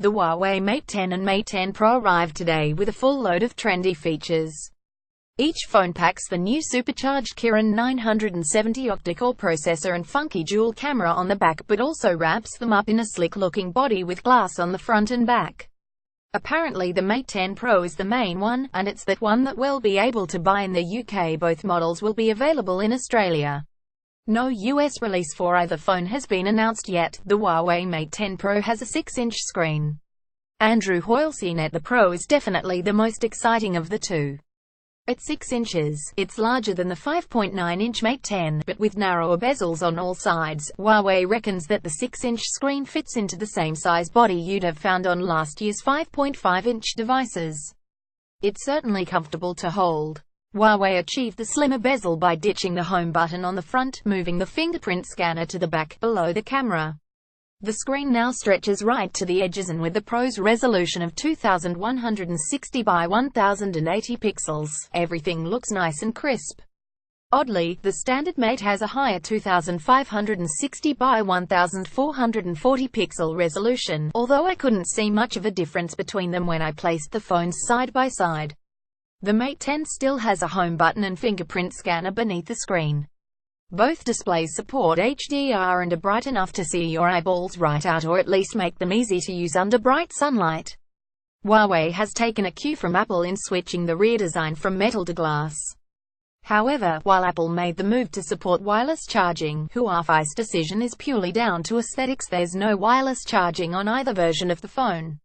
The Huawei Mate 10 and Mate 10 Pro arrived today with a full load of trendy features. Each phone packs the new supercharged Kirin 970 octa-core processor and funky dual camera on the back, but also wraps them up in a slick-looking body with glass on the front and back. Apparently the Mate 10 Pro is the main one, and it's that one that we'll be able to buy in the UK. Both models will be available in Australia. No US release for either phone has been announced yet. The Huawei Mate 10 Pro has a 6-inch screen. Andrew Hoyle CNET: the Pro is definitely the most exciting of the two. At 6 inches, it's larger than the 5.9-inch Mate 10, but with narrower bezels on all sides. Huawei reckons that the 6-inch screen fits into the same size body you'd have found on last year's 5.5-inch devices. It's certainly comfortable to hold. Huawei achieved the slimmer bezel by ditching the home button on the front, moving the fingerprint scanner to the back, below the camera. The screen now stretches right to the edges, and with the Pro's resolution of 2160 by 1080 pixels, everything looks nice and crisp. Oddly, the standard Mate has a higher 2560 by 1440 pixel resolution, although I couldn't see much of a difference between them when I placed the phones side by side. The Mate 10 still has a home button and fingerprint scanner beneath the screen. Both displays support HDR and are bright enough to see your eyeballs right out, or at least make them easy to use under bright sunlight. Huawei has taken a cue from Apple in switching the rear design from metal to glass. However, while Apple made the move to support wireless charging, Huawei's decision is purely down to aesthetics. There's no wireless charging on either version of the phone.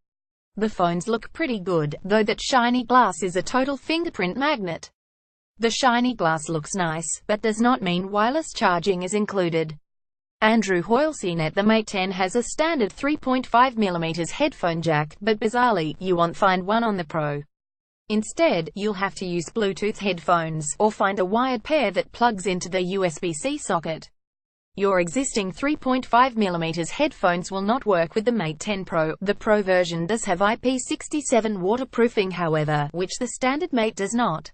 The phones look pretty good, though that shiny glass is a total fingerprint magnet. The shiny glass looks nice, but does not mean wireless charging is included. Andrew Hoyle CNET: the Mate 10 has a standard 3.5mm headphone jack, but bizarrely, you won't find one on the Pro. Instead, you'll have to use Bluetooth headphones, or find a wired pair that plugs into the USB-C socket. Your existing 3.5mm headphones will not work with the Mate 10 Pro. The Pro version does have IP67 waterproofing, however, which the standard Mate does not.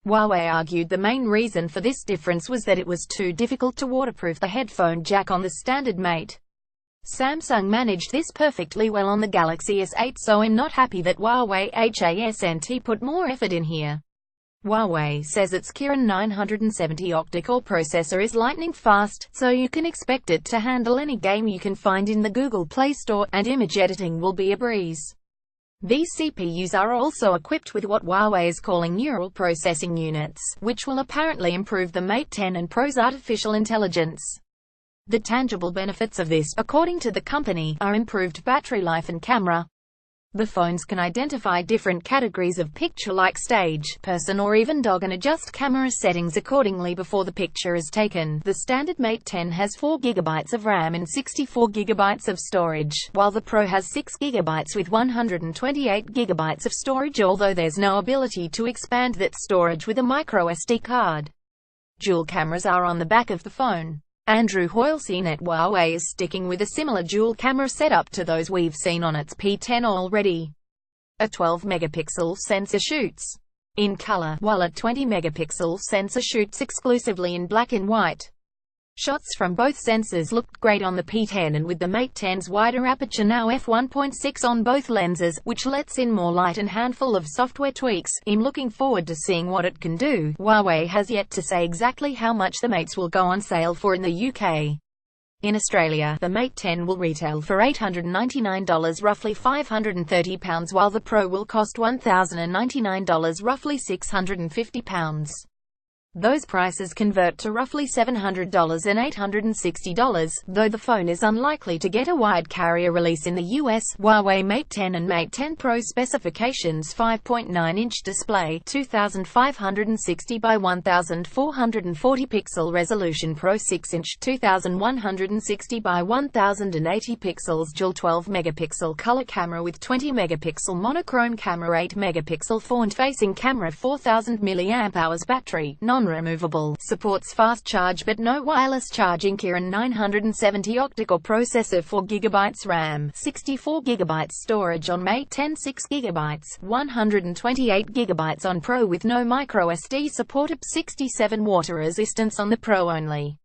Huawei argued the main reason for this difference was that it was too difficult to waterproof the headphone jack on the standard Mate. Samsung managed this perfectly well on the Galaxy S8, so I'm not happy that Huawei hasn't put more effort in here. Huawei says its Kirin 970 octa-core processor is lightning fast, so you can expect it to handle any game you can find in the Google Play Store, and image editing will be a breeze. These CPUs are also equipped with what Huawei is calling neural processing units, which will apparently improve the Mate 10 and Pro's artificial intelligence. The tangible benefits of this, according to the company, are improved battery life and camera. The phones can identify different categories of picture like stage, person, or even dog, and adjust camera settings accordingly before the picture is taken. The standard Mate 10 has 4GB of RAM and 64GB of storage, while the Pro has 6GB with 128GB of storage, although there's no ability to expand that storage with a microSD card. Dual cameras are on the back of the phone. Andrew Hoyle CNET: Huawei is sticking with a similar dual camera setup to those we've seen on its P10 already. A 12-megapixel sensor shoots in color, while a 20-megapixel sensor shoots exclusively in black and white. Shots from both sensors looked great on the P10, and with the Mate 10's wider aperture now f1.6 on both lenses, which lets in more light and handful of software tweaks, I'm looking forward to seeing what it can do. Huawei has yet to say exactly how much the Mates will go on sale for in the UK. In Australia, the Mate 10 will retail for $899, roughly £530, while the Pro will cost $1,099, roughly £650. Those prices convert to roughly $700 and $860, though the phone is unlikely to get a wide carrier release in the US. Huawei Mate 10 and Mate 10 Pro specifications: 5.9-inch display, 2560 by 1440 pixel resolution, Pro 6-inch, 2160 by 1080 pixels, dual 12-megapixel color camera with 20-megapixel monochrome camera, 8-megapixel forward-facing camera, 4000 mAh battery, non-removable, supports fast charge but no wireless charging, Kirin 970 octa-core processor, 4GB RAM, 64GB storage on Mate 10, 6GB, 128GB on Pro with no microSD support, up 67 water resistance on the Pro only.